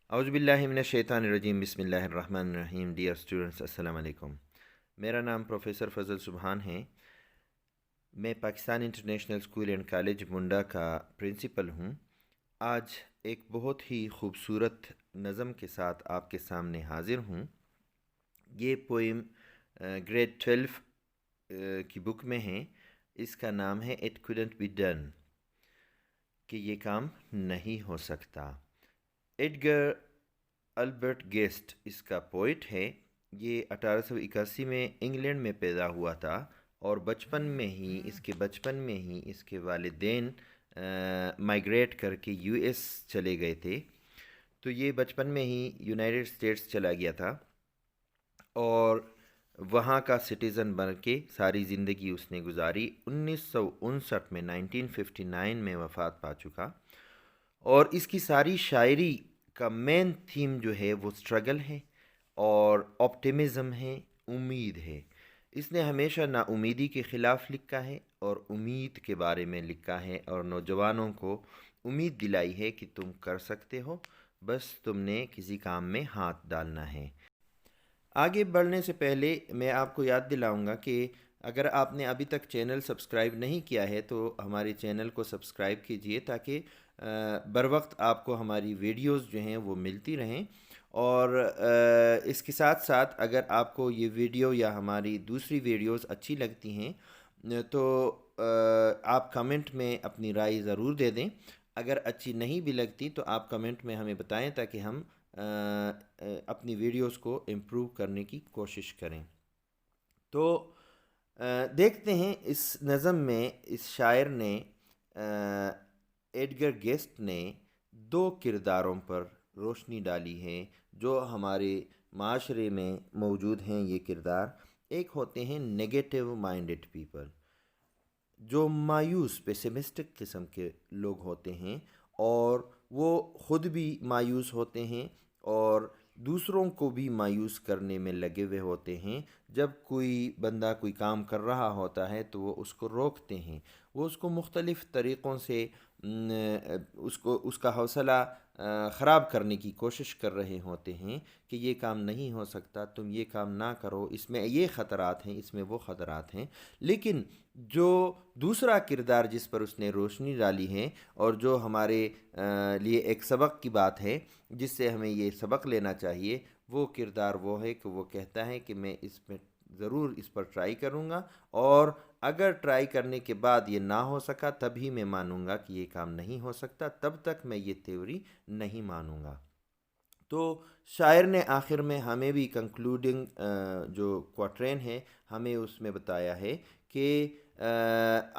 اعوذ باللہ من الشیطان الرجیم بسم اللہ الرحمن الرحیم ڈیئر اسٹوڈنٹس السلام علیکم۔ میرا نام پروفیسر فضل سبحان ہے۔ میں Pakistan international school and college Manda کا پرنسپل ہوں۔ آج ایک بہت ہی خوبصورت نظم کے ساتھ آپ کے سامنے حاضر ہوں۔ یہ پوئم گریڈ 12 کی بک میں ہے۔ اس کا نام ہے اٹ couldn't بی ڈن، کہ یہ کام نہیں ہو سکتا۔ ایڈگر البرٹ گیسٹ اس کا پوئٹ ہے۔ یہ 1881 میں انگلینڈ میں پیدا ہوا تھا اور بچپن میں ہی اس کے والدین مائیگریٹ کر کے یو ایس چلے گئے تھے، تو یہ بچپن میں ہی یونائٹڈ اسٹیٹس چلا گیا تھا اور وہاں کا سٹیزن بن کے ساری زندگی اس نے گزاری۔ 1959 میں 1959 میں وفات پا چکا، اور اس کی ساری شاعری کا مین تھیم جو ہے وہ اسٹرگل ہے اور آپٹیمزم ہے، امید ہے۔ اس نے ہمیشہ نا امیدی کے خلاف لکھا ہے اور امید کے بارے میں لکھا ہے، اور نوجوانوں کو امید دلائی ہے کہ تم کر سکتے ہو، بس تم نے کسی کام میں ہاتھ ڈالنا ہے۔ آگے بڑھنے سے پہلے میں آپ کو یاد دلاؤں گا کہ اگر آپ نے ابھی تک چینل سبسکرائب نہیں کیا ہے تو ہمارے چینل کو سبسکرائب کیجئے، تاکہ بر وقت آپ کو ہماری ویڈیوز جو ہیں وہ ملتی رہیں۔ اور اس کے ساتھ ساتھ اگر آپ کو یہ ویڈیو یا ہماری دوسری ویڈیوز اچھی لگتی ہیں تو آپ کمنٹ میں اپنی رائے ضرور دے دیں۔ اگر اچھی نہیں بھی لگتی تو آپ کمنٹ میں ہمیں بتائیں تاکہ ہم اپنی ویڈیوز کو امپروو کرنے کی کوشش کریں۔ تو دیکھتے ہیں اس نظم میں اس شاعر نے ایڈگر گیسٹ نے دو کرداروں پر روشنی ڈالی ہے جو ہمارے معاشرے میں موجود ہیں۔ یہ کردار ایک ہوتے ہیں نیگیٹو مائنڈڈ پیپل، جو مایوس پیسمسٹک قسم کے لوگ ہوتے ہیں، اور وہ خود بھی مایوس ہوتے ہیں اور دوسروں کو بھی مایوس کرنے میں لگے ہوئے ہوتے ہیں۔ جب کوئی بندہ کوئی کام کر رہا ہوتا ہے تو وہ اس کو روکتے ہیں، وہ اس کو مختلف طریقوں سے اس کا حوصلہ خراب کرنے کی کوشش کر رہے ہوتے ہیں کہ یہ کام نہیں ہو سکتا، تم یہ کام نہ کرو، اس میں یہ خطرات ہیں، اس میں وہ خطرات ہیں۔ لیکن جو دوسرا کردار جس پر اس نے روشنی ڈالی ہے اور جو ہمارے لیے ایک سبق کی بات ہے، جس سے ہمیں یہ سبق لینا چاہیے، وہ کردار وہ ہے کہ وہ کہتا ہے کہ میں اس میں ضرور اس پر ٹرائی کروں گا، اور اگر ٹرائی کرنے کے بعد یہ نہ ہو سکا تب ہی میں مانوں گا کہ یہ کام نہیں ہو سکتا، تب تک میں یہ تھیوری نہیں مانوں گا۔ تو شاعر نے آخر میں ہمیں بھی کنکلوڈنگ جو کوٹرین ہے ہمیں اس میں بتایا ہے کہ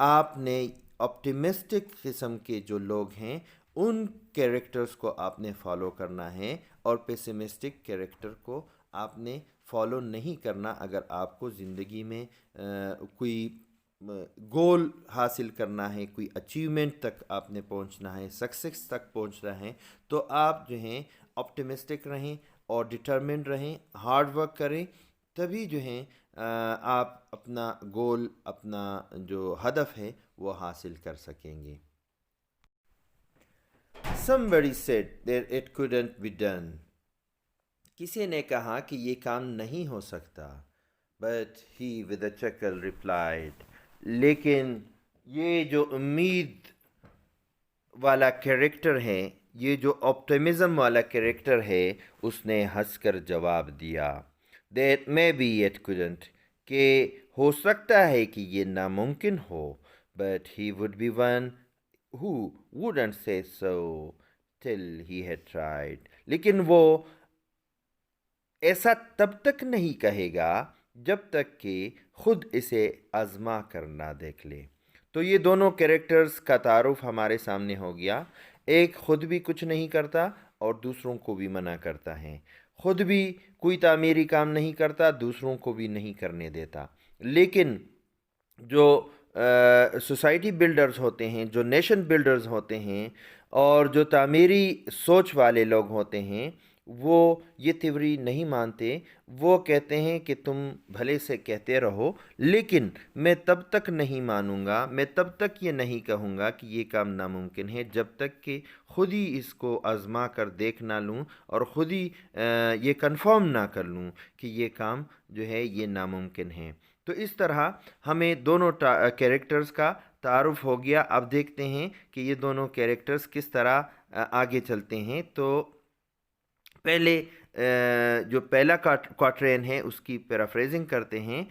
آپ نے آپٹیمسٹک قسم کے جو لوگ ہیں ان کیریکٹرز کو آپ نے فالو کرنا ہے، اور پیسمسٹک کیریکٹر کو آپ نے فالو نہیں کرنا اگر آپ کو زندگی میں کوئی گول حاصل کرنا ہے، کوئی اچیومنٹ تک آپ نے پہنچنا ہے، سکسیس تک پہنچنا ہے، تو آپ جو ہیں آپٹیمسٹک رہیں اور ڈٹرمنڈ رہیں، ہارڈ ورک کریں، تبھی جو ہیں آپ اپنا گول، اپنا جو ہدف ہے وہ حاصل کر سکیں گے۔ Somebody said that it couldn't be done. کسی نے کہا کہ یہ کام نہیں ہو سکتا، but he with a chuckle replied. لیکن یہ جو امید والا کریکٹر ہے، یہ جو آپٹیمزم والا کریکٹر ہے، اس نے ہنس کر جواب دیا that maybe it couldn't، کہ ہو سکتا ہے کہ یہ ناممکن ہو، but he would be one who wouldn't say so till he had tried، لیکن وہ ایسا تب تک نہیں کہے گا جب تک کہ خود اسے آزما کر نہ دیکھ لے۔ تو یہ دونوں کریکٹرز کا تعارف ہمارے سامنے ہو گیا۔ ایک خود بھی کچھ نہیں کرتا اور دوسروں کو بھی منع کرتا ہے، خود بھی کوئی تعمیری کام نہیں کرتا، دوسروں کو بھی نہیں کرنے دیتا۔ لیکن جو سوسائٹی بلڈرز ہوتے ہیں، جو نیشن بلڈرز ہوتے ہیں، اور جو تعمیری سوچ والے لوگ ہوتے ہیں، وہ یہ تھیوری نہیں مانتے. وہ کہتے ہیں کہ تم بھلے سے کہتے رہو لیکن میں تب تک نہیں مانوں گا، میں تب تک یہ نہیں کہوں گا کہ یہ کام ناممکن ہے جب تک کہ خود ہی اس کو آزما کر دیکھ نہ لوں اور خود ہی یہ کنفرم نہ کر لوں کہ یہ کام جو ہے یہ ناممکن ہے. تو اس طرح ہمیں دونوں کیریکٹرز کا تعارف ہو گیا. اب دیکھتے ہیں کہ یہ دونوں کیریکٹرز کس طرح آگے چلتے ہیں. تو پہلے جو پہلا کوارٹرین ہے اس کی پیرافریزنگ کرتے ہیں.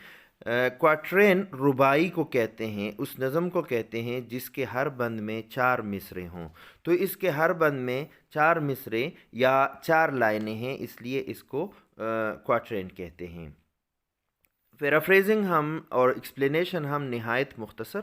کوارٹرین رباعی کو کہتے ہیں، اس نظم کو کہتے ہیں جس کے ہر بند میں 4 مصرے ہوں. تو اس کے ہر بند میں 4 مصرے یا 4 لائنیں ہیں، اس لیے اس کو کوارٹرین کہتے ہیں. پیرافریزنگ ہم اور ایکسپلینیشن ہم نہایت مختصر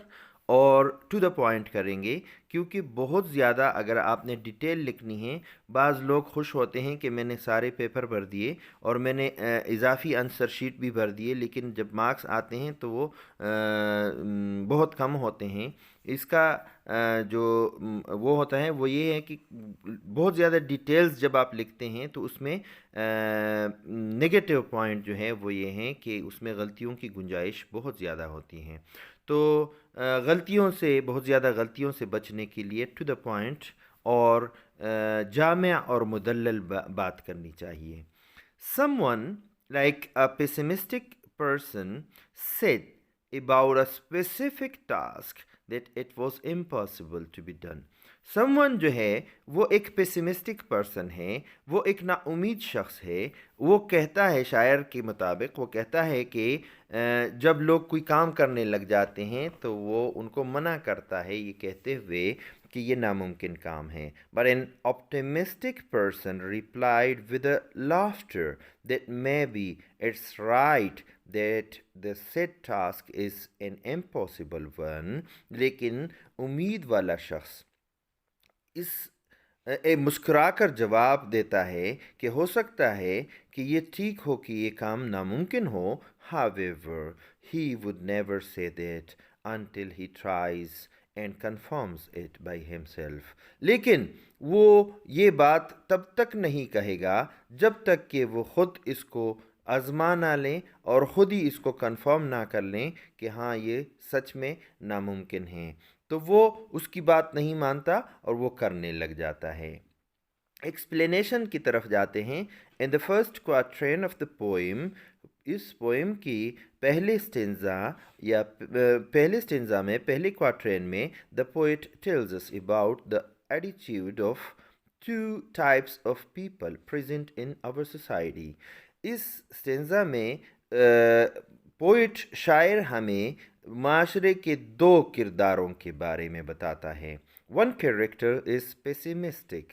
اور ٹو دا پوائنٹ کریں گے، کیونکہ بہت زیادہ اگر آپ نے ڈیٹیل لکھنی ہے. بعض لوگ خوش ہوتے ہیں کہ میں نے سارے پیپر بھر دیے اور میں نے اضافی آنسر شیٹ بھی بھر دیے، لیکن جب مارکس آتے ہیں تو وہ بہت کم ہوتے ہیں. اس کا جو وہ ہوتا ہے وہ یہ ہے کہ بہت زیادہ ڈیٹیلز جب آپ لکھتے ہیں تو اس میں نگیٹو پوائنٹ جو ہے وہ یہ ہیں کہ اس میں غلطیوں کی گنجائش بہت زیادہ ہوتی ہیں. تو غلطیوں سے، بہت زیادہ غلطیوں سے بچنے کے لیے ٹو دا پوائنٹ اور جامع اور مدلل بات کرنی چاہیے. Someone like a pessimistic person said about a specific task that it was impossible to be done. Someone جو ہے وہ ایک پیسمسٹک پرسن ہے، وہ ایک نا امید شخص ہے. وہ کہتا ہے، شاعر کے مطابق وہ کہتا ہے کہ جب لوگ کوئی کام کرنے لگ جاتے ہیں تو وہ ان کو منع کرتا ہے یہ کہتے ہوئے کہ یہ ناممکن کام ہے. But an optimistic person replied with a laughter that maybe it's right that the said task is an impossible one. لیکن امید والا شخص اس مسکرا کر جواب دیتا ہے کہ ہو سکتا ہے کہ یہ ٹھیک ہو کہ یہ کام ناممکن ہو. However, he would never say that until he tries and confirms it by himself. لیکن وہ یہ بات تب تک نہیں کہے گا جب تک کہ وہ خود اس کو آزما نہ لیں اور خود ہی اس کو کنفرم نہ کر لیں کہ ہاں یہ سچ میں ناممکن ہے. تو وہ اس کی بات نہیں مانتا اور وہ کرنے لگ جاتا ہے. ایکسپلینیشن کی طرف جاتے ہیں. In the first quatrain of the poem, اس پوئم کی پہلے سٹینزا یا پہلے سٹینزا میں، پہلے کوارٹرین میں، the poet tells us about the attitude of 2 types of people present in our society. اس سٹینزا میں پوئٹ شاعر ہمیں معاشرے کے 2 کرداروں کے بارے میں بتاتا ہے. ون کیریکٹر از پیسیمسٹک،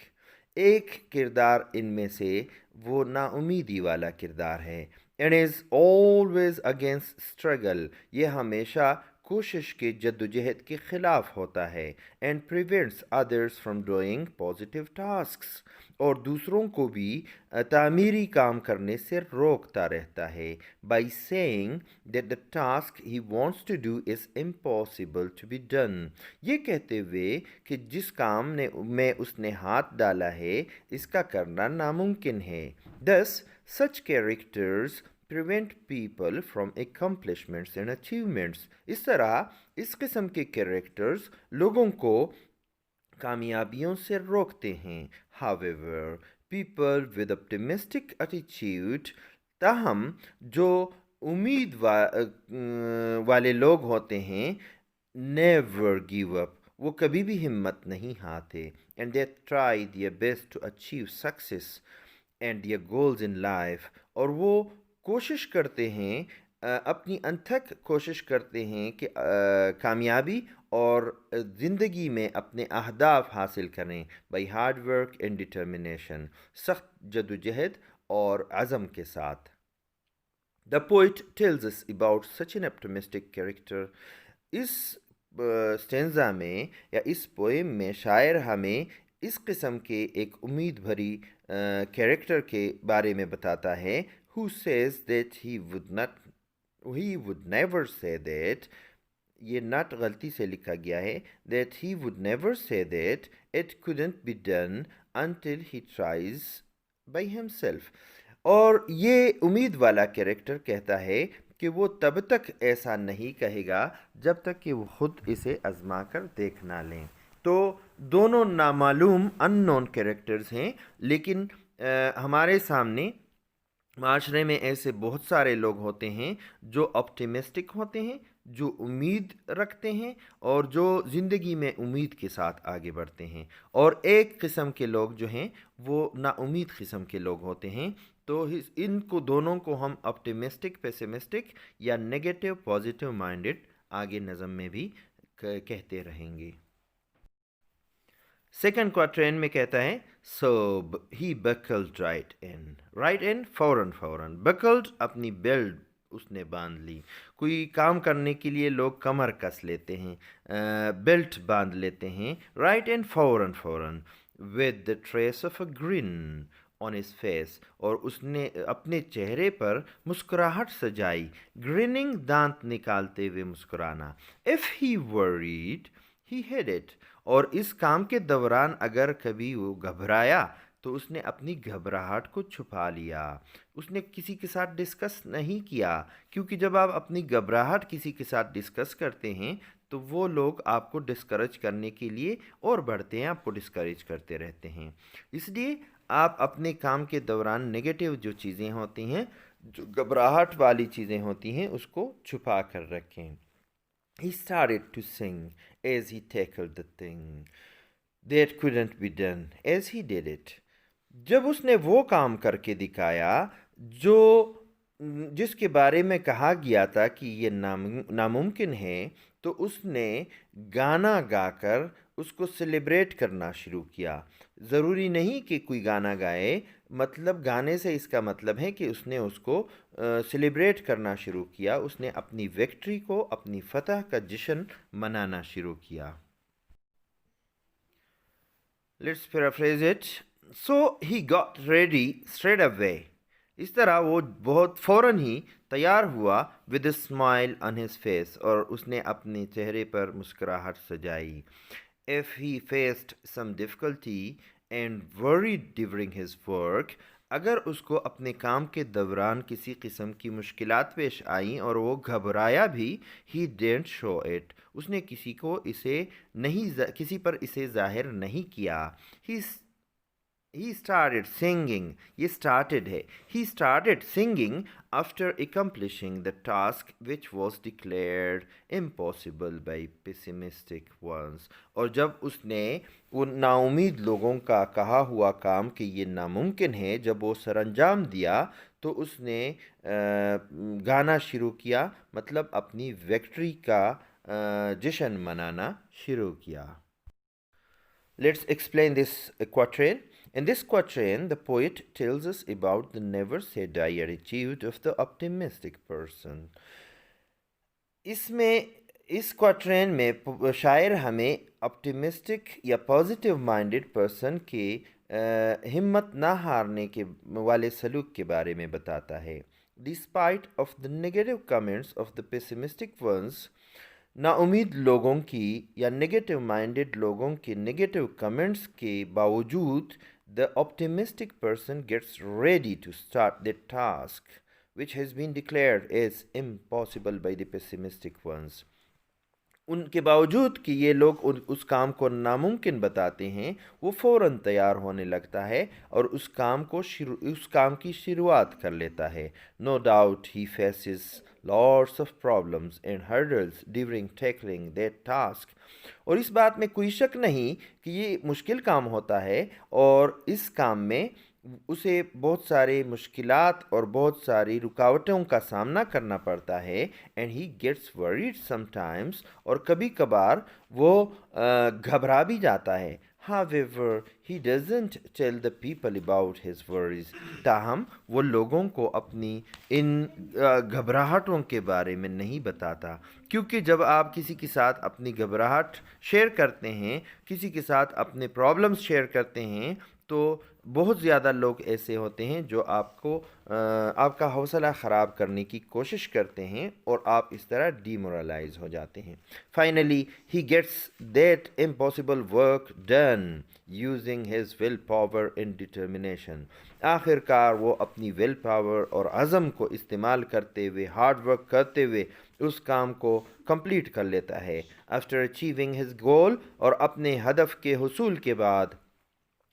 ایک کردار ان میں سے وہ نا امیدی والا کردار ہے. And is always against struggle, یہ ہمیشہ کوشش کے جد و جہد کے خلاف ہوتا ہے. And prevents others from doing positive tasks, اور دوسروں کو بھی تعمیری کام کرنے سے روکتا رہتا ہے. By saying that the task he wants to do is impossible to be done, یہ کہتے ہوئے کہ جس کام میں اس نے ہاتھ ڈالا ہے اس کا کرنا ناممکن ہے. Thus, such characters prevent people from accomplishments and achievements. اس طرح اس قسم کے کیریکٹرز لوگوں کو کامیابیوں سے روکتے ہیں. However, people with optimistic attitude، تاہم جو امید والے لوگ ہوتے ہیں، never give up، وہ کبھی بھی ہمت نہیں ہارتے. And they try their best to achieve success and their goals in life، اور وہ کوشش کرتے ہیں، اپنی انتھک کوشش کرتے ہیں کہ کامیابی اور زندگی میں اپنے اہداف حاصل کریں. By hard work and determination, سخت جد و جہد اور عزم کے ساتھ. The poet tells us about such an optimistic character. اس سٹینزا میں یا اس پوئم میں شاعر ہمیں اس قسم کے ایک امید بھری کیریکٹر کے بارے میں بتاتا ہے. who says that he would never say that، یہ نٹ غلطی سے لکھا گیا ہے، that he would never say that it couldn't be done until he tries by himself. اور یہ امید والا کریکٹر کہتا ہے کہ وہ تب تک ایسا نہیں کہے گا جب تک کہ وہ خود اسے آزما کر دیکھ نہ لیں. تو دونوں نامعلوم ان نون کریکٹرز ہیں، لیکن ہمارے سامنے معاشرے میں ایسے بہت سارے لوگ ہوتے ہیں جو آپٹیمسٹک ہوتے ہیں، جو امید رکھتے ہیں اور جو زندگی میں امید کے ساتھ آگے بڑھتے ہیں، اور ایک قسم کے لوگ جو ہیں وہ نا امید قسم کے لوگ ہوتے ہیں. تو ان کو دونوں کو ہم آپٹیمسٹک پیسیمسٹک یا نیگیٹو پازیٹیو مائنڈڈ آگے نظم میں بھی کہتے رہیں گے. سیکنڈ کوارٹرین میں کہتا ہے سو ہی بکلڈ رائٹ ان فوراً بکلڈ اپنی بیلٹ اس نے باندھ لی. کوئی کام کرنے کے لیے لوگ کمر کس لیتے ہیں، بیلٹ باندھ لیتے ہیں. رائٹ ان فوراً ود دا ٹریس آف اے گرن آن ہز فیس، اور اس نے اپنے چہرے پر مسکراہٹ سجائی. گریننگ دانت نکالتے ہوئے مسکرانا. If he worried he had it, اور اس کام کے دوران اگر کبھی وہ گھبرایا تو اس نے اپنی گھبراہٹ کو چھپا لیا. اس نے کسی کے ساتھ ڈسکس نہیں کیا، کیونکہ جب آپ اپنی گھبراہٹ کسی کے ساتھ ڈسکس کرتے ہیں تو وہ لوگ آپ کو ڈسکریج کرنے کے لیے اور بڑھتے ہیں، آپ کو ڈسکریج کرتے رہتے ہیں. اس لیے آپ اپنے کام کے دوران نگیٹو جو چیزیں ہوتی ہیں، جو گھبراہٹ والی چیزیں ہوتی ہیں، اس کو چھپا کر رکھیں. He started to sing as he tackled the thing that couldn't be done as he did it. جب اس نے وہ کام کر کے دکھایا جس کے بارے میں کہا گیا تھا کہ یہ ناممکن ہے، تو اس نے گانا گا کر اس کو سیلیبریٹ کرنا شروع کیا. ضروری نہیں کہ کوئی گانا گائے، مطلب گانے سے اس کا مطلب ہے کہ اس نے اس کو سیلیبریٹ کرنا شروع کیا. اس نے اپنی وکٹری کو، اپنی فتح کا جشن منانا شروع کیا. Let's paraphrase it. So he got ready straight away. اس طرح وہ بہت فوراً ہی تیار ہوا with a smile on his face, اور اس نے اپنے چہرے پر مسکراہٹ سجائی. If he faced some difficulty and worried during his work، اگر اس کو اپنے کام کے دوران کسی قسم کی مشکلات پیش آئیں اور وہ گھبرایا بھی، he didn't show it، اس نے کسی پر اسے ظاہر نہیں کیا. He started singing. یہ started ہے. He started singing after accomplishing the task which was declared impossible by pessimistic ones. اور جب اس نے ان نا امید لوگوں کا کہا ہوا کام کہ یہ ناممکن ہے، جب وہ سر انجام دیا تو اس نے گانا شروع کیا، مطلب اپنی وکٹری کا جشن منانا شروع کیا. Let's explain this quatrain. In this quatrain, the poet tells us about the never say die attitude of the optimistic person. اس کوارٹرین میں شاعر ہمیں optimistic یا positive minded person کے ہمت نہ ہارنے کے والے سلوک کے بارے میں بتاتا ہے. Despite of the negative comments of the pessimistic ones، نا امید لوگوں کی یا نگیٹو مائنڈڈ لوگوں کے نگیٹو کمنٹس کے باوجود، the optimistic person gets ready to start the task which has been declared as impossible by the pessimistic ones. ان کے باوجود کہ یہ لوگ اس کام کو ناممکن بتاتے ہیں، وہ فوراً تیار ہونے لگتا ہے اور اس کام کی شروعات کر لیتا ہے. No doubt he faces lots of problems and hurdles during tackling that task. اور اس بات میں کوئی شک نہیں کہ یہ مشکل کام ہوتا ہے، اور اس کام میں اسے بہت سارے مشکلات اور بہت ساری رکاوٹوں کا سامنا کرنا پڑتا ہے. And he gets worried sometimes, اور کبھی کبھار وہ گھبرا بھی جاتا ہے. However, he doesn't tell the people about his worries. تاہم وہ لوگوں کو اپنی ان گھبراہٹوں کے بارے میں نہیں بتاتا، کیونکہ جب آپ کسی کے ساتھ اپنی گھبراہٹ شیئر کرتے ہیں، کسی کے ساتھ اپنے پرابلمس شیئر کرتے ہیں، تو بہت زیادہ لوگ ایسے ہوتے ہیں جو آپ کا حوصلہ خراب کرنے کی کوشش کرتے ہیں اور آپ اس طرح ڈیمورلائز ہو جاتے ہیں. Finally he gets that impossible work done using his will power and determination. آخر کار وہ اپنی ول پاور اور عزم کو استعمال کرتے ہوئے، ہارڈ ورک کرتے ہوئے اس کام کو کمپلیٹ کر لیتا ہے. آفٹر اچیونگ ہز گول، اور اپنے ہدف کے حصول کے بعد،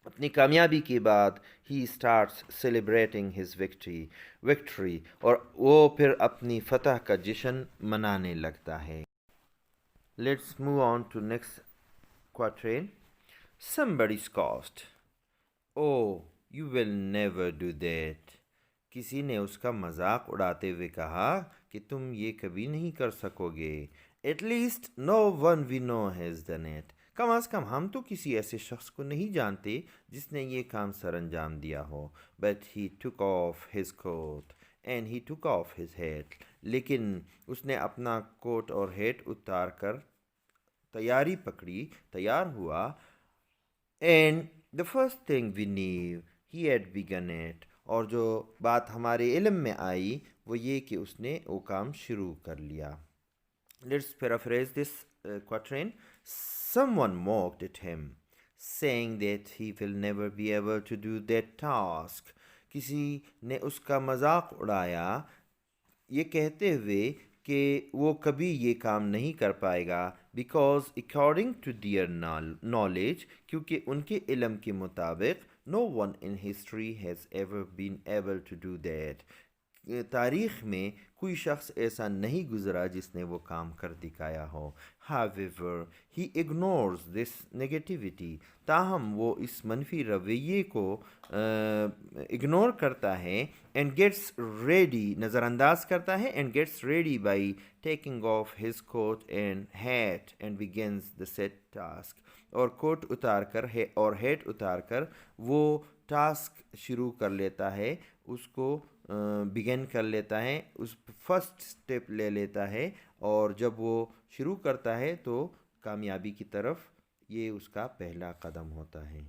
اپنی کامیابی کے بعد، he starts celebrating his victory, اور وہ پھر اپنی فتح کا جشن منانے لگتا ہے. Let's move on to next quatrain. Somebody scoffed, "Oh, you will never do that." کسی نے اس کا مذاق اڑاتے ہوئے کہا کہ تم یہ کبھی نہیں کر سکو گے. At least no one we know has done it. کم از کم ہم تو کسی ایسے شخص کو نہیں جانتے جس نے یہ کام سر انجام دیا ہو. But he took off his coat and he took off his hat. لیکن اس نے اپنا کوٹ اور ہیٹ اتار کر تیاری پکڑی، تیار ہوا. And the first thing we knew, he had begun it. اور جو بات ہمارے علم میں آئی وہ یہ کہ اس نے وہ کام شروع کر لیا. Let's paraphrase this quatrain. Someone mocked at him, saying that he will never be able to do that task. کسی نے اس کا مذاق اڑایا یہ کہتے ہوئے کہ وہ کبھی یہ کام نہیں کر پائے گا. Because according to their knowledge, کیونکہ ان کے علم کے مطابق، no one in history has ever been able to do that. تاریخ میں کوئی شخص ایسا نہیں گزرا جس نے وہ کام کر دکھایا ہو. However, he ignores this negativity. تاہم وہ اس منفی رویے کو اگنور کرتا ہے. And gets ready، نظر انداز کرتا ہے. And gets ready by taking off his coat and hat and begins the set task. اور کوٹ اتار کر اور ہیٹ اتار کر وہ ٹاسک شروع کر لیتا ہے، اس کو بگن کر لیتا ہے، اس فرسٹ سٹیپ لے لیتا ہے. اور جب وہ شروع کرتا ہے تو کامیابی کی طرف یہ اس کا پہلا قدم ہوتا ہے.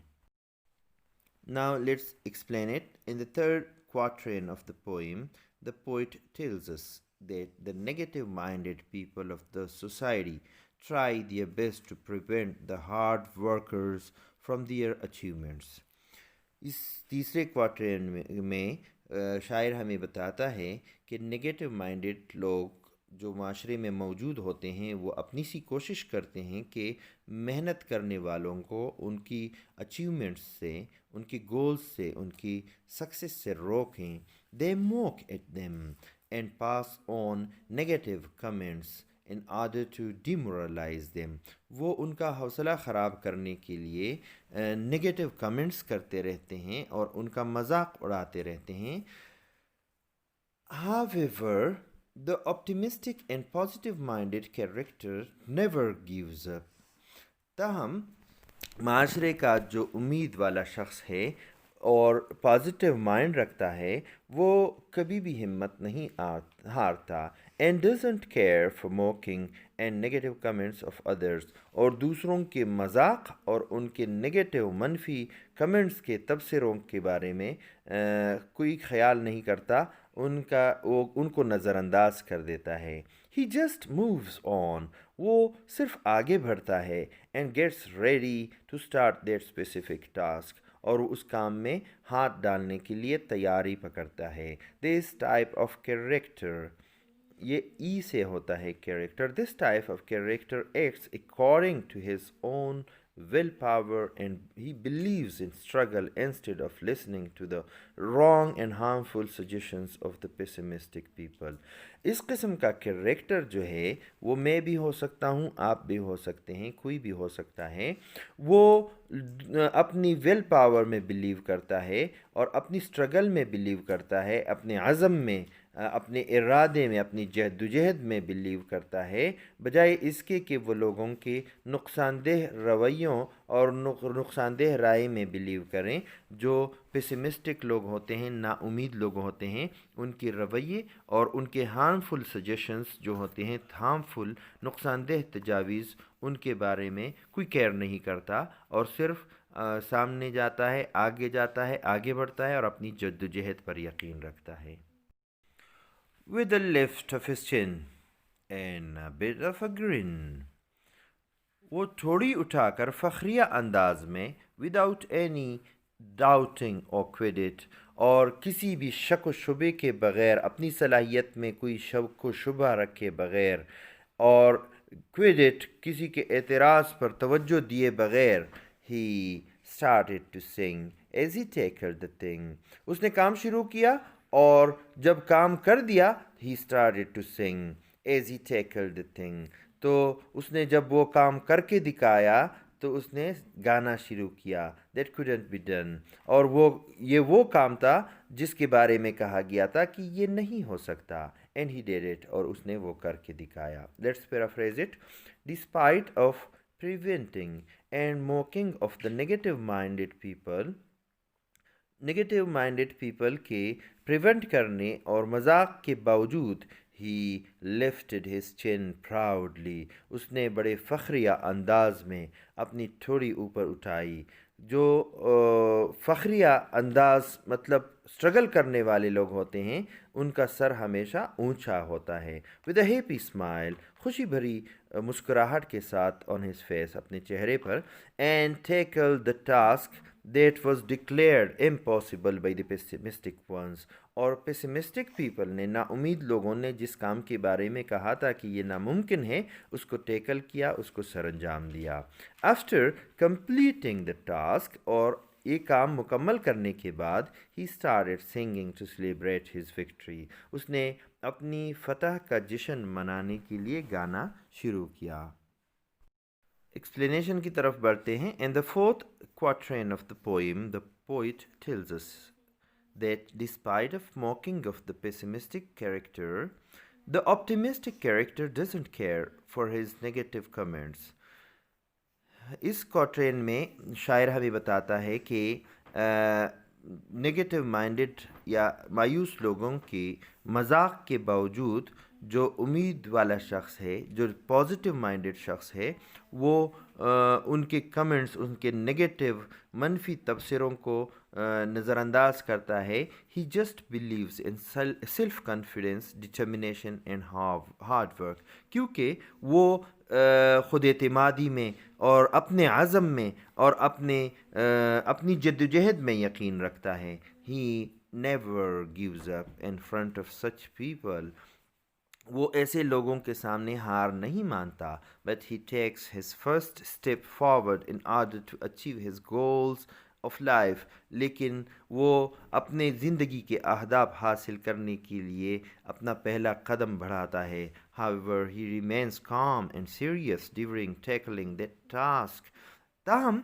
Now let's explain it. In the third quatrain of the poem, the poet tells us that the negative-minded people of the society try their best to prevent the hard workers from their achievements. اس تیسرے کوارٹرین میں شاعر ہمیں بتاتا ہے کہ negative minded لوگ جو معاشرے میں موجود ہوتے ہیں وہ اپنی سی کوشش کرتے ہیں کہ محنت کرنے والوں کو ان کی اچیومنٹس سے، ان کی گولز سے، ان کی سکسیس سے روکیں. They mock at them and pass on negative comments in order to demoralize them. وہ ان کا حوصلہ خراب کرنے کے لیے نگیٹو کمنٹس کرتے رہتے ہیں اور ان کا مذاق اڑاتے رہتے ہیں. However, the optimistic and positive-minded character never gives up. تاہم معاشرے کا جو امید والا شخص ہے اور پازیٹیو مائنڈ رکھتا ہے وہ کبھی بھی ہمت نہیں ہارتا. And doesn't care for mocking and negative comments of others. اور دوسروں کے مذاق اور ان کے نگیٹو منفی کمنٹس کے تبصروں کے بارے میں کوئی خیال نہیں کرتا، ان کو نظر انداز کر دیتا ہے. He just moves on. وہ صرف آگے بڑھتا ہے. And gets ready to start that specific task. اور اس کام میں ہاتھ ڈالنے کے لیے تیاری پکڑتا ہے. This type of character، یہ ای سے ہوتا ہے character. This type of character acts according to his own willpower and he believes in struggle instead of listening to the wrong and harmful suggestions of the pessimistic people. اس قسم کا character جو ہے وہ میں بھی ہو سکتا ہوں، آپ بھی ہو سکتے ہیں، کوئی بھی ہو سکتا ہے. وہ اپنی ول پاور میں بلیو کرتا ہے اور اپنی سٹرگل میں بلیو کرتا ہے، اپنے عزم میں، اپنے ارادے میں، اپنی جہد و جہد میں بلیو کرتا ہے، بجائے اس کے کہ وہ لوگوں کے نقصان دہ رویوں اور نقصان دہ رائے میں بلیو کریں. جو پیسمسٹک لوگ ہوتے ہیں، نا امید لوگ ہوتے ہیں، ان کے رویے اور ان کے ہارمفل سجیشنز جو ہوتے ہیں، ہارمفل نقصان دہ تجاویز، ان کے بارے میں کوئی کیئر نہیں کرتا اور صرف سامنے جاتا ہے، آگے بڑھتا ہے اور اپنی جدوجہد پر یقین رکھتا ہے. With a lift of his chin and a bit of a grin. وہ تھوڑی اٹھا کر فخریہ انداز میں وداؤٹ اینی ڈاؤٹنگ اور کریڈٹ، اور کسی بھی شک و شبے کے بغیر، اپنی صلاحیت میں کوئی شک و شبہ رکھے بغیر، اور کریڈٹ کسی کے اعتراض پر توجہ دیے بغیر، ہی started to sing as he tackled the thing. اس نے کام شروع کیا اور جب کام کر دیا he started to sing as he tackled the thing. تو اس نے جب وہ کام کر کے دکھایا تو اس نے گانا شروع کیا. That couldn't be done. اور وہ کام تھا جس کے بارے میں کہا گیا تھا کہ یہ نہیں ہو سکتا. And he did it. اور اس نے وہ کر کے دکھایا. Let's paraphrase it. Despite of preventing and mocking of the negative-minded people کے پریونٹ کرنے اور مذاق کے باوجود he lifted his chin proudly. اس نے بڑے فخریہ انداز میں اپنی ٹھوڑی اوپر اٹھائی. جو فخریہ انداز مطلب اسٹرگل کرنے والے لوگ ہوتے ہیں ان کا سر ہمیشہ اونچا ہوتا ہے. with a happy smile. خوشی بھری مسکراہٹ کے ساتھ on his face. اپنے چہرے پر. and tackled the task that was declared impossible by the pessimistic ones. اور pessimistic people نے، نا امید لوگوں نے جس کام کے بارے میں کہا تھا کہ یہ ناممکن ہے، اس کو ٹیکل کیا، اس کو سر انجام دیا. after completing the task. اور یہ کام مکمل کرنے کے بعد he started singing to celebrate his victory. اس نے اپنی فتح کا جشن منانے کے لیے گانا شروع کیا. ایکسپلینیشن کی طرف بڑھتے ہیں. In the fourth quatrain of the poem, the poet tells us that despite of mocking of the pessimistic character, the optimistic character doesn't care for his negative comments. اس کوٹرین میں شاعر ہمیں بتاتا ہے کہ نگیٹو مائنڈڈ یا مایوس لوگوں کے مذاق کے باوجود جو امید والا شخص ہے، جو پازیٹیو مائنڈڈ شخص ہے، وہ ان کے کمنٹس، ان کے نگیٹو منفی تبصروں کو نظر انداز کرتا ہے. He just believes in self confidence, determination and hard work. کیونکہ وہ خود اعتمادی میں اور اپنے عزم میں اور اپنی جدوجہد میں یقین رکھتا ہے. He never gives up in front of such people. وہ ایسے لوگوں کے سامنے ہار نہیں مانتا. But he takes his first step forward in order to achieve his goals of life. لیکن وہ اپنے زندگی کے اہداف حاصل کرنے کے لیے اپنا پہلا قدم بڑھاتا ہے. However, he remains calm and serious during tackling that task. تاہم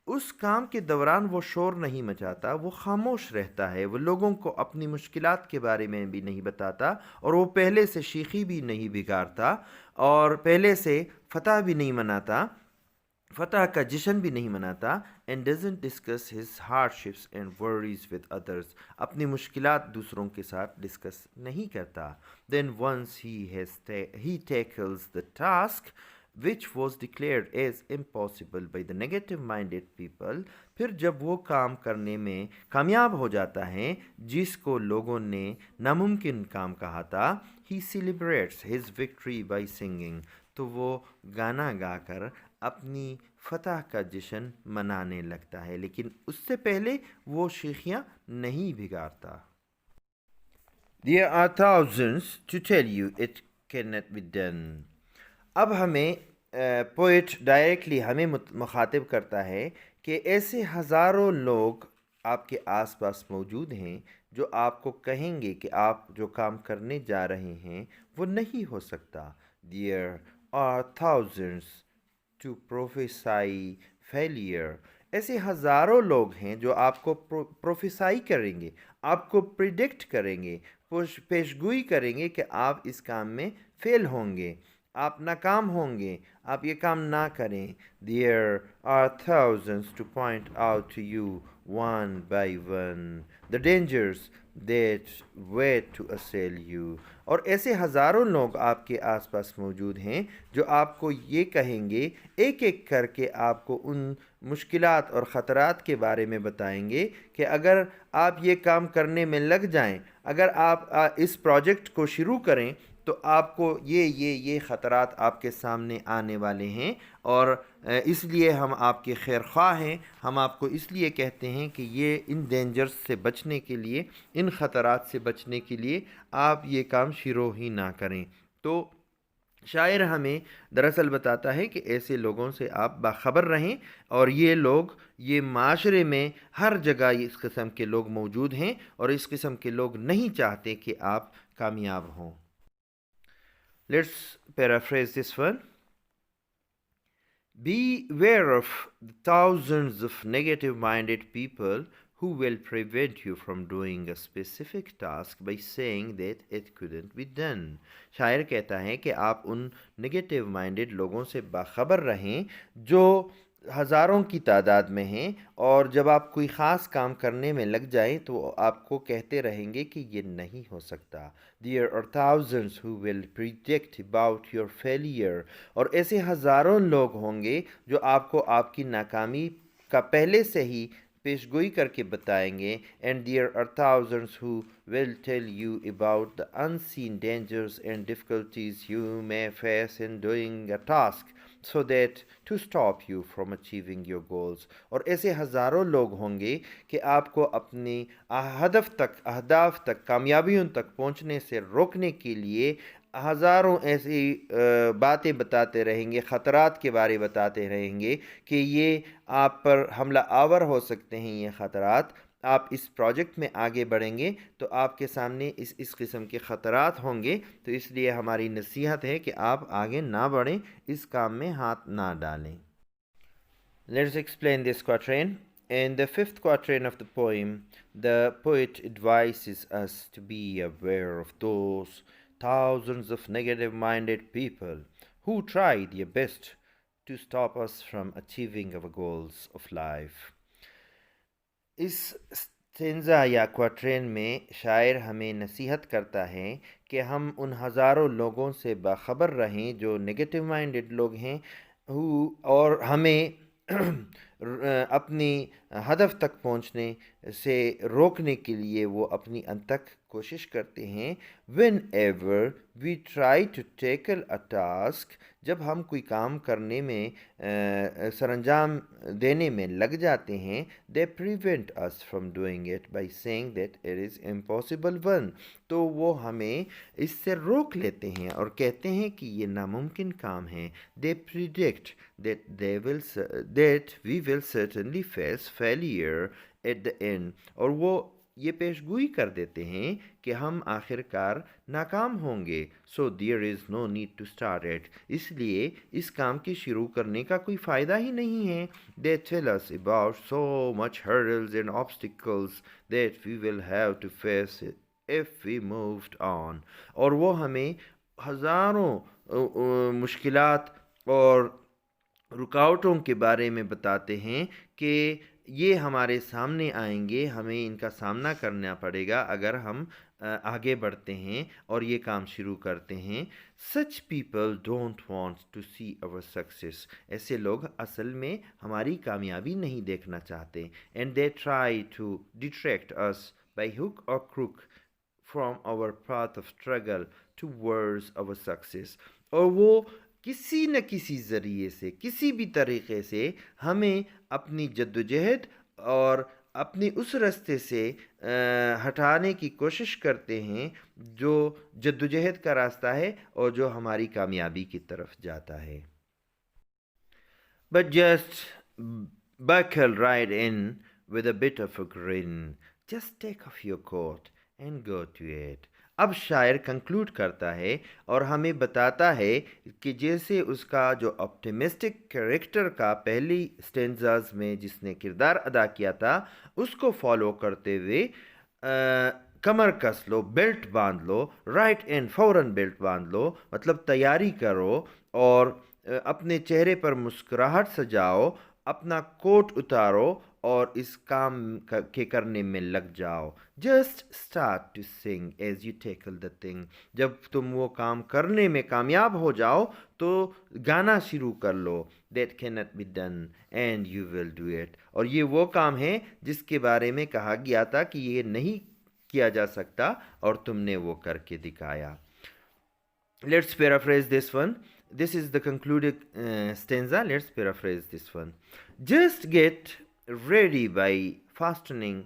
اس کام کے دوران وہ شور نہیں مچاتا، وہ خاموش رہتا ہے. وہ لوگوں کو اپنی مشکلات کے بارے میں بھی نہیں بتاتا، اور وہ پہلے سے شیخی بھی نہیں بگاڑتا، اور پہلے سے فتح بھی نہیں مناتا، فتح کا جشن بھی نہیں مناتا. and doesn't discuss his hardships and worries with others. اپنی مشکلات دوسروں کے ساتھ ڈسکس نہیں کرتا. then once he tackles the task which was declared as impossible by the negative minded people. پھر جب وہ کام کرنے میں کامیاب ہو جاتا ہے جس کو لوگوں نے ناممکن کام کہا تھا، he celebrates his victory by singing. تو وہ گانا گا کر اپنی فتح کا جشن منانے لگتا ہے، لیکن اس سے پہلے وہ شیخیاں نہیں بگاڑتا. There are thousands to tell you it cannot be done. اب ہمیں پوئٹ ڈائریکٹلی ہمیں مخاطب کرتا ہے کہ ایسے ہزاروں لوگ آپ کے آس پاس موجود ہیں جو آپ کو کہیں گے کہ آپ جو کام کرنے جا رہے ہیں وہ نہیں ہو سکتا. There are thousands to prophesy failure. ایسے ہزاروں لوگ ہیں جو آپ کو پروفیسائی کریں گے، آپ کو پریڈکٹ کریں گے، پیشگوئی کریں گے کہ آپ اس کام میں فیل ہوں گے، آپ ناکام ہوں گے، آپ یہ کام نہ کریں. There are thousands to point out to you one by one the dangers that wait to assail you. اور ایسے ہزاروں لوگ آپ کے آس پاس موجود ہیں جو آپ کو یہ کہیں گے، ایک ایک کر کے آپ کو ان مشکلات اور خطرات کے بارے میں بتائیں گے کہ اگر آپ یہ کام کرنے میں لگ جائیں، اگر آپ اس پروجیکٹ کو شروع کریں تو آپ کو یہ خطرات آپ کے سامنے آنے والے ہیں، اور اس لیے ہم آپ کے خیر خواہ ہیں. ہم آپ کو اس لیے کہتے ہیں کہ یہ ان ڈینجرز سے بچنے کے لیے، ان خطرات سے بچنے کے لیے آپ یہ کام شروع ہی نہ کریں. تو شاعر ہمیں دراصل بتاتا ہے کہ ایسے لوگوں سے آپ باخبر رہیں، اور یہ لوگ، یہ معاشرے میں ہر جگہ اس قسم کے لوگ موجود ہیں، اور اس قسم کے لوگ نہیں چاہتے کہ آپ کامیاب ہوں. Let's paraphrase this one. Beware of the thousands of negative-minded people who will prevent you from doing a specific task by saying that it couldn't be done. شاعر کہتا ہے کہ آپ ان نگیٹو مائنڈڈ لوگوں سے باخبر رہیں جو ہزاروں کی تعداد میں ہیں، اور جب آپ کوئی خاص کام کرنے میں لگ جائیں تو آپ کو کہتے رہیں گے کہ یہ نہیں ہو سکتا. There are thousands who will predict about your failure. اور ایسے ہزاروں لوگ ہوں گے جو آپ کو آپ کی ناکامی کا پہلے سے ہی پیش گوئی کر کے بتائیں گے. And there are thousands who will tell you about the unseen dangers and difficulties you may face in doing a task, so that to stop you from achieving your goals. اور ایسے ہزاروں لوگ ہوں گے کہ آپ کو اپنی ہدف تک، اہداف تک، کامیابیوں تک پہنچنے سے روکنے کے لیے ہزاروں ایسی باتیں بتاتے رہیں گے، خطرات کے بارے بتاتے رہیں گے کہ یہ آپ پر حملہ آور ہو سکتے ہیں. یہ خطرات، آپ اس پروجیکٹ میں آگے بڑھیں گے تو آپ کے سامنے اس قسم کے خطرات ہوں گے. تو اس لیے ہماری نصیحت ہے کہ آپ آگے نہ بڑھیں، اس کام میں ہاتھ نہ ڈالیں. Let's explain this quatrain. In the fifth quatrain of the poem, the poet advises us to be aware of those thousands of negative-minded people who try their best to stop us from achieving our goals of life. اس ستینزا یا کوارٹرین میں شاعر ہمیں نصیحت کرتا ہے کہ ہم ان ہزاروں لوگوں سے باخبر رہیں جو نگیٹو مائنڈڈ لوگ ہیں، اور ہمیں اپنی ہدف تک پہنچنے سے روکنے کے لیے وہ اپنی انتک کوشش کرتے ہیں. Whenever we try to tackle a task، جب ہم کوئی کام کرنے میں سر انجام دینے میں لگ جاتے ہیں، they prevent us from doing it by saying that it is impossible one. تو وہ ہمیں اس سے روک لیتے ہیں اور کہتے ہیں کہ یہ ناممکن کام ہے. They predict that we will certainly face failure at the end. اور وہ یہ پیش گوئی کر دیتے ہیں کہ ہم آخر کار ناکام ہوں گے. So there is no need to start it. اس لیے اس کام کے شروع کرنے کا کوئی فائدہ ہی نہیں ہے. They tell us about so much hurdles and obstacles that we will have to face if we moved on. اور وہ ہمیں ہزاروں مشکلات اور رکاوٹوں کے بارے میں بتاتے ہیں کہ یہ ہمارے سامنے آئیں گے، ہمیں ان کا سامنا کرنا پڑے گا اگر ہم آگے بڑھتے ہیں اور یہ کام شروع کرتے ہیں. Such people don't want to see our success. ایسے لوگ اصل میں ہماری کامیابی نہیں دیکھنا چاہتے. And they try to detract us by hook or crook from our path of struggle towards our success. اور وہ کسی نہ کسی ذریعے سے، کسی بھی طریقے سے ہمیں اپنی جد و جہد اور اپنی اس راستے سے ہٹانے کی کوشش کرتے ہیں جو جد و جہد کا راستہ ہے اور جو ہماری کامیابی کی طرف جاتا ہے. But just buckle right in with a bit of a grin. Just take off your coat and go to it. اب شاعر کنکلوڈ کرتا ہے اور ہمیں بتاتا ہے کہ جیسے اس کا جو آپٹیمسٹک کریکٹر کا پہلی سٹینزاز میں جس نے کردار ادا کیا تھا، اس کو فالو کرتے ہوئے کمر کس لو، بیلٹ باندھ لو، رائٹ اینڈ فوراً بیلٹ باندھ لو، مطلب تیاری کرو اور اپنے چہرے پر مسکراہٹ سجاؤ، اپنا کوٹ اتارو اور اس کام کے کرنے میں لگ جاؤ. Just start to sing as you tackle the thing. جب تم وہ کام کرنے میں کامیاب ہو جاؤ تو گانا شروع کر لو. That can not be done and you will do it. اور یہ وہ کام ہے جس کے بارے میں کہا گیا تھا کہ یہ نہیں کیا جا سکتا اور تم نے وہ کر کے دکھایا. Let's paraphrase this one. This is the concluded stanza. Let's paraphrase this one. Just get ready by fastening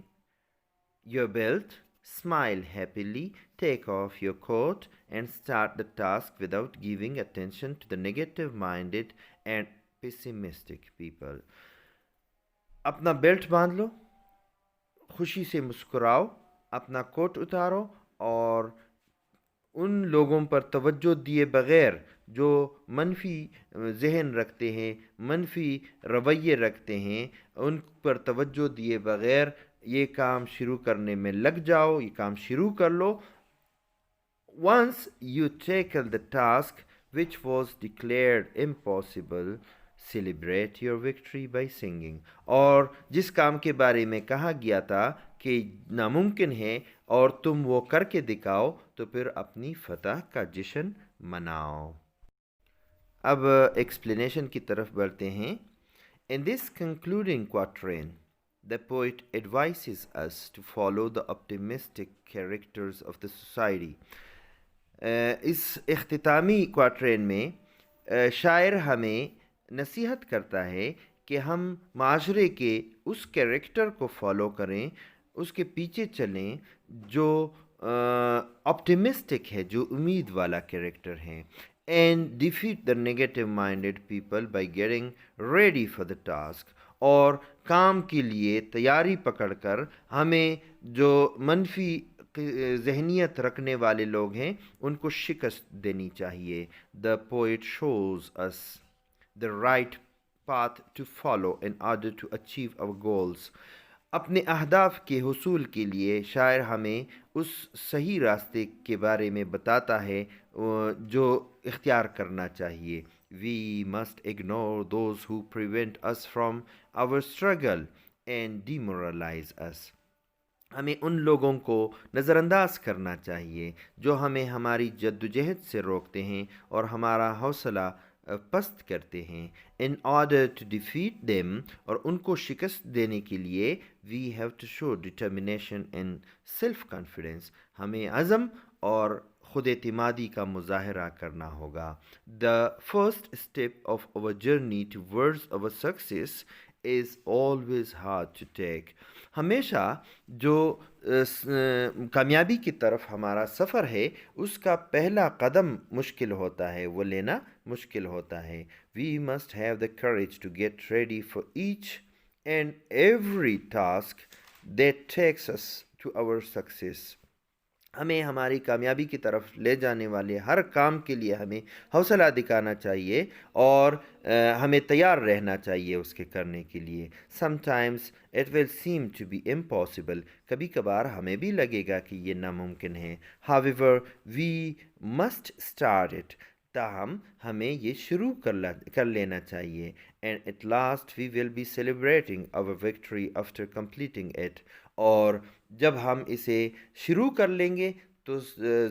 your belt, smile happily, take off your coat, and start the task without giving attention to the negative minded and pessimistic people. اپنا belt باندھ لو، خوشی سے مسکراؤ، اپنا کوٹ اتارو اور ان لوگوں پر توجہ دیے بغیر جو منفی ذہن رکھتے ہیں، منفی رویے رکھتے ہیں، ان پر توجہ دیے بغیر یہ کام شروع کرنے میں لگ جاؤ، یہ کام شروع کر لو. Once you tackle the task which was declared impossible, celebrate your victory by singing. اور جس کام کے بارے میں کہا گیا تھا کہ ناممکن ہے اور تم وہ کر کے دکھاؤ تو پھر اپنی فتح کا جشن مناؤ. اب ایکسپلینیشن کی طرف بڑھتے ہیں. In this concluding quatrain, the poet advises us to follow the optimistic characters of the society. اس اختتامی کوارٹرین میں شاعر ہمیں نصیحت کرتا ہے کہ ہم معاشرے کے اس کیریکٹر کو فالو کریں، اس کے پیچھے چلیں جو آپٹیمسٹک ہے، جو امید والا کیریکٹر ہے. And defeat the negative minded people by getting ready for the task. اور کام کے لیے تیاری پکڑ کر ہمیں جو منفی ذہنیت رکھنے والے لوگ ہیں ان کو شکست دینی چاہیے. The poet shows us the right path to follow in order to achieve our goals. اپنے اہداف کے حصول کے لیے شاعر ہمیں اس صحیح راستے کے بارے میں بتاتا ہے جو اختیار کرنا چاہیے. We must ignore those who prevent us from our struggle and demoralise us. ہمیں ان لوگوں کو نظر انداز کرنا چاہیے جو ہمیں ہماری جدوجہد سے روکتے ہیں اور ہمارا حوصلہ پست کرتے ہیں. In order to defeat them, اور ان کو شکست دینے کے لیے we have to show determination and self confidence. ہمیں عزم اور خود اعتمادی کا مظاہرہ کرنا ہوگا. The first step of our journey towards our success is always hard to take. ہمیشہ جو کامیابی کی طرف ہمارا سفر ہے اس کا پہلا قدم مشکل ہوتا ہے، وہ لینا مشکل ہوتا ہے. We must have the courage to get ready for each and every task that takes us to our success. ہمیں ہماری کامیابی کی طرف لے جانے والے ہر کام کے لیے ہمیں حوصلہ دکھانا چاہیے اور ہمیں تیار رہنا چاہیے اس کے کرنے کے لیے. Sometimes it will seem to be impossible. کبھی کبھار ہمیں بھی لگے گا کہ یہ ناممکن ہے. However, we must start it. تاہم ہمیں یہ شروع کر لینا چاہیے. And at last we will be celebrating our victory after completing it. اور جب ہم اسے شروع کر لیں گے تو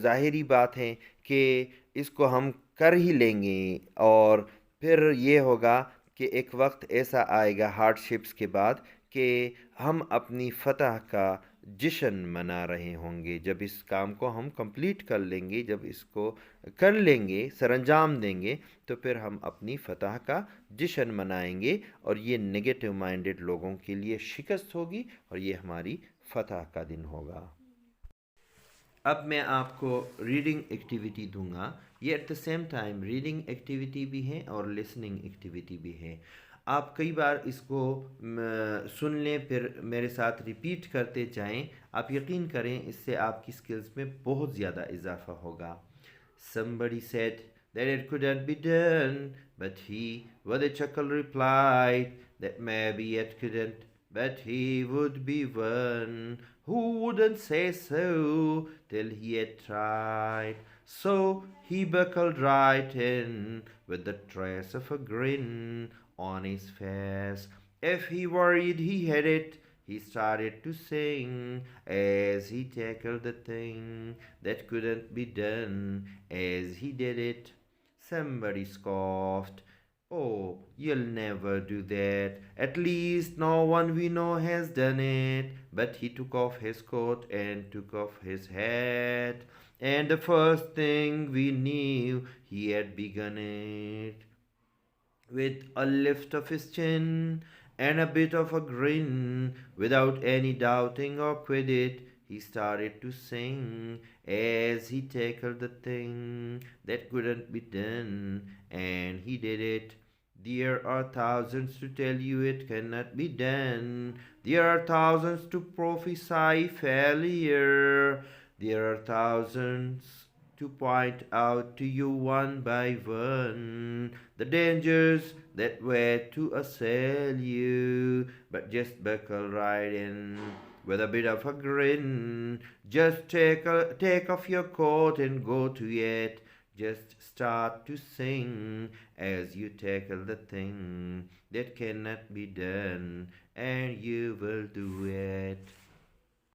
ظاہری بات ہے کہ اس کو ہم کر ہی لیں گے اور پھر یہ ہوگا کہ ایک وقت ایسا آئے گا ہارڈ شپس کے بعد کہ ہم اپنی فتح کا جشن منا رہے ہوں گے. جب اس کام کو ہم کمپلیٹ کر لیں گے، جب اس کو کر لیں گے، سر انجام دیں گے، تو پھر ہم اپنی فتح کا جشن منائیں گے اور یہ نگیٹو مائنڈڈ لوگوں کے لیے شکست ہوگی اور یہ ہماری فتح کا دن ہوگا. اب میں آپ کو ریڈنگ ایکٹیویٹی دوں گا. یہ at the same time reading activity بھی ہے اور لسننگ ایکٹیویٹی بھی ہے. آپ کئی بار اس کو سن لیں، پھر میرے ساتھ ریپیٹ کرتے جائیں. آپ یقین کریں اس سے آپ کی سکلز میں بہت زیادہ اضافہ ہوگا. Somebody said that it couldn't be done, but he with a chuckle replied that maybe it couldn't, but he would be one who wouldn't say so till he had tried. So he buckled right in with the trace of a grin on his face. If he worried he had it, he started to sing as he tackled the thing that couldn't be done as he did it. Somebody scoffed. Oh, you'll never do that. At least no one we know has done it. But he took off his coat and took off his hat. And the first thing we knew, he had begun it. With a lift of his chin and a bit of a grin, without any doubting or credit, he started to sing as he tackled the thing that couldn't be done, and he did it. There are thousands to tell you it cannot be done. There are thousands to prophesy failure. There are thousands to point out to you one by one the dangers that wait to assail you. But just buckle right in with a bit of a grin. Just take off your coat and go to it. Just start to sing as you tackle the thing that cannot be done, and you will do it.